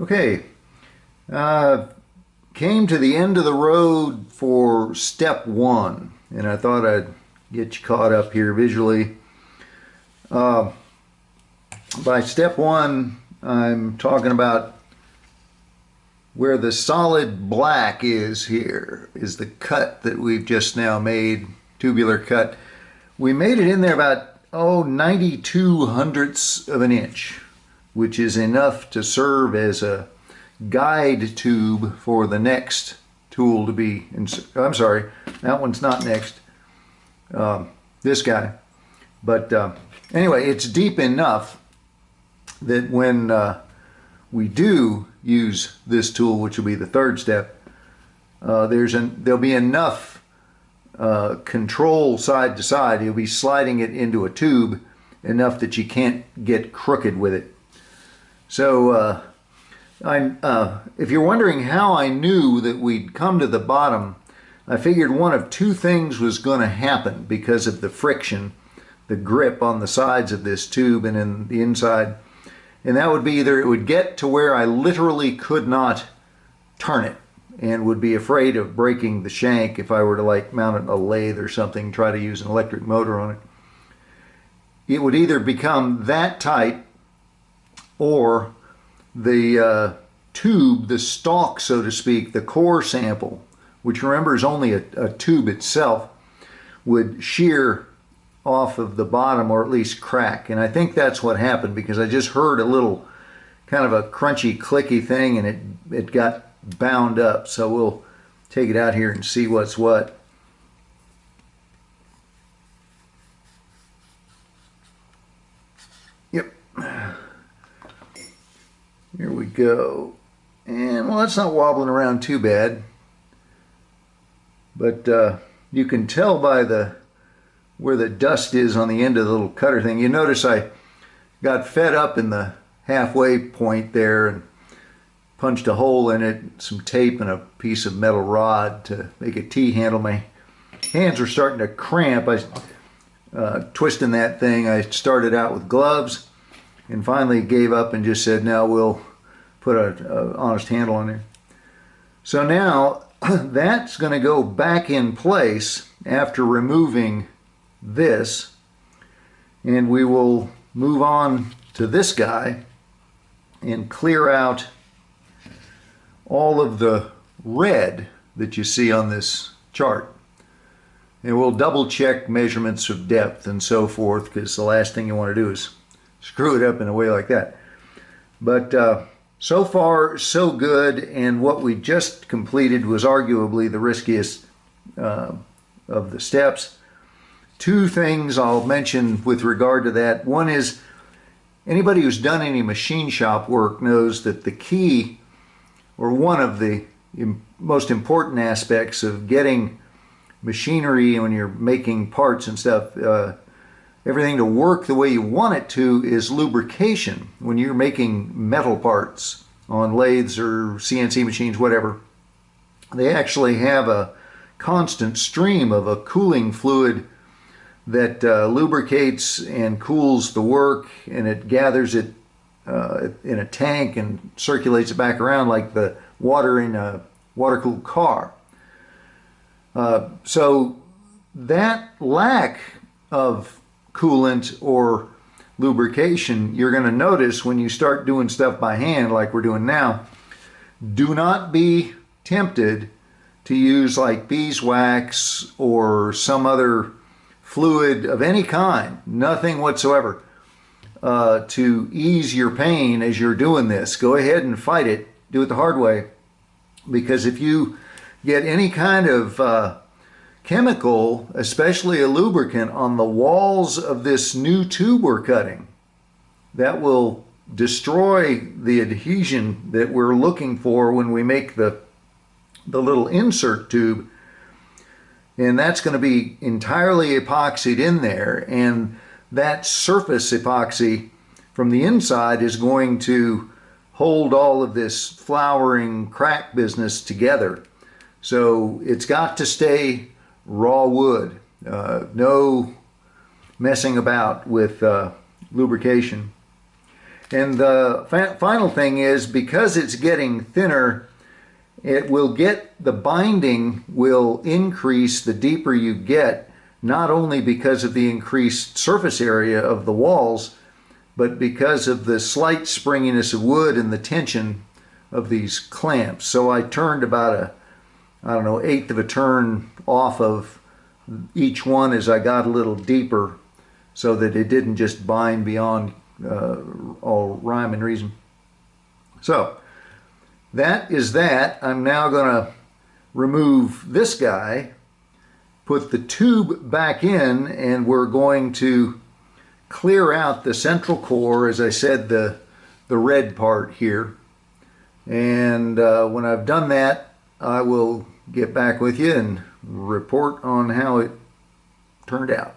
Okay, came to the end of the road for step one, and I thought I'd get you caught up here visually. By step one, I'm talking about where the solid black is here, is the cut that we've just now made, tubular cut. We made it in there about, 92 hundredths of an inch, which is enough to serve as a guide tube for the next tool to be, I'm sorry, that one's not next, this guy. But anyway, it's deep enough that when we do use this tool, which will be the third step, there'll be enough control side to side. You'll be sliding it into a tube enough that you can't get crooked with it. So if you're wondering how I knew that we'd come to the bottom, I figured one of two things was going to happen because of the friction, the grip on the sides of this tube and in the inside. And that would be either it would get to where I literally could not turn it and would be afraid of breaking the shank if I were to like mount a lathe or something, try to use an electric motor on it. It would either become that tight, or the tube, the stalk, so to speak, the core sample, which remember is only a tube itself, would shear off of the bottom or at least crack. And I think that's what happened, because I just heard a little kind of a crunchy, clicky thing, and it got bound up. So we'll take it out here and see what's what. Yep. Here we go. And well, that's not wobbling around too bad. But you can tell by where the dust is on the end of the little cutter thing. You notice I got fed up in the halfway point there and punched a hole in it, some tape and a piece of metal rod to make a T-handle. My hands were starting to cramp. Twisting that thing. I started out with gloves and finally gave up and just said, now we'll put an honest handle on there. So now that's going to go back in place after removing this, and we will move on to this guy and clear out all of the red that you see on this chart. And we'll double check measurements of depth and so forth, because the last thing you want to do is screw it up in a way like that. But so far so good, and what we just completed was arguably the riskiest of the steps. Two things I'll mention with regard to that. One is, anybody who's done any machine shop work knows that the key, or one of the most important aspects of getting machinery when you're making parts and stuff, everything to work the way you want it to, is lubrication. When you're making metal parts on lathes or CNC machines, whatever, they actually have a constant stream of a cooling fluid that lubricates and cools the work, and it gathers it in a tank and circulates it back around like the water in a water-cooled car. So that lack of coolant or lubrication, you're going to notice when you start doing stuff by hand like we're doing now. Do not be tempted to use like beeswax or some other fluid of any kind, nothing whatsoever, to ease your pain as you're doing this. Go ahead and fight it. Do it the hard way, because if you get any kind of chemical, especially a lubricant, on the walls of this new tube we're cutting, that will destroy the adhesion that we're looking for when we make the little insert tube. And that's going to be entirely epoxied in there, and that surface epoxy from the inside is going to hold all of this flowering crack business together. So it's got to stay raw wood. No messing about with lubrication. And the final thing is, because it's getting thinner, the binding will increase the deeper you get, not only because of the increased surface area of the walls, but because of the slight springiness of wood and the tension of these clamps. So I turned about I don't know, eighth of a turn off of each one as I got a little deeper, so that it didn't just bind beyond all rhyme and reason. So that is that. I'm now going to remove this guy, put the tube back in, and we're going to clear out the central core, as I said, the red part here. And when I've done that, I will get back with you and report on how it turned out.